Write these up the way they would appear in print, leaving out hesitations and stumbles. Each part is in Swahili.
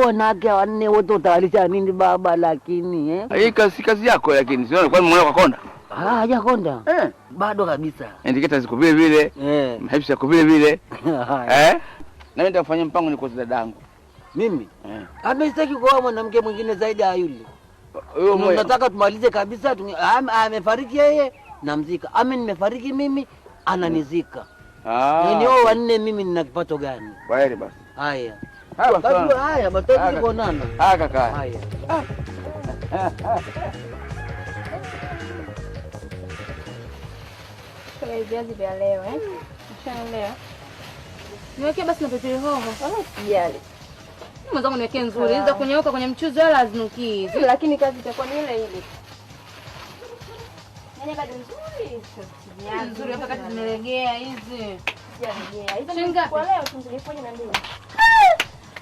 wanawake wanne wote utawalisha nini baba? Lakini hii kazi yako, lakini siona kwa mwana kakonda. Hajakonda. Bado kabisa. Indicator ziko vile vile. Mahesabu yako vile vile. Na mimi nitafanya mpango niko dadangu. Mimi? Amestaki kwa mwanamke mwingine zaidi ya yule. Nataka tumalize kabisa. Amefariki yeye namzika. Nimefariki mimi ananizika. Yaani wao wanne mimi nina kipato gani? Kwaheri basi. Haya. Haya, batozi kuonana. Kaka. Haya. Kwa viazi vya leo Ushaelewa? Niwekee basi na pilipili hoho. Usijali. Mwanzo niwekee nzuri. Hizo kunyooka kwenye mchuzi wala azinuki. Lakini kazi itakuwa ni ile ile. Nyanya bado nzuri. Nyanya nzuri hapa kati zimelegea hizi. Sijalegea. Hizo kwa leo tungelifanya na mbili.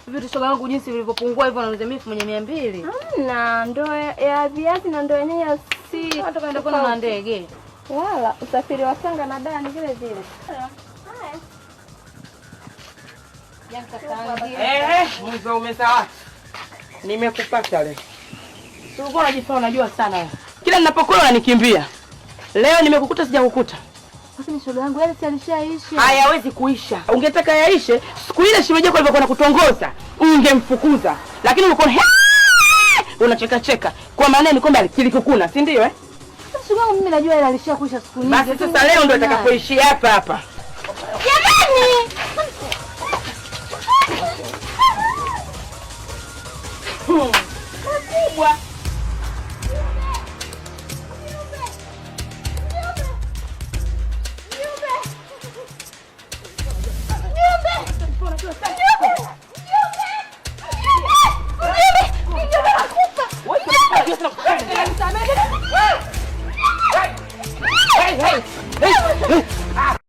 Vitu shoga wangu jinsi vilivyopungua hivyo na mimi 1200. Na ndoo ya viazi na ndoo yenyewe si hata kaenda kwa ndege. Wala usafiri wa Tanga na Dar ni vile vile. Mwanzo umesawa. Nimekupata leo. Sio unajifanya unajua sana wewe. Kila ninapokula unanikimbia. Leo nimekukuta sijakukuta. Sasa ni shoga yangu yale si alishaisha. Hayawezi kuisha. Ungetaka yaishe, siku ile shemeji yako alivyokuwa kutongoza, ungemfukuza. Lakini ulikuwa unacheka cheka. Kwa maana ni kwamba kilikukuna, si ndio Shoga yangu mimi najua yale alishakuisha siku nyingi. Basi sasa leo ndio atakapoishi hapa hapa. Jamani! Kubwa. What?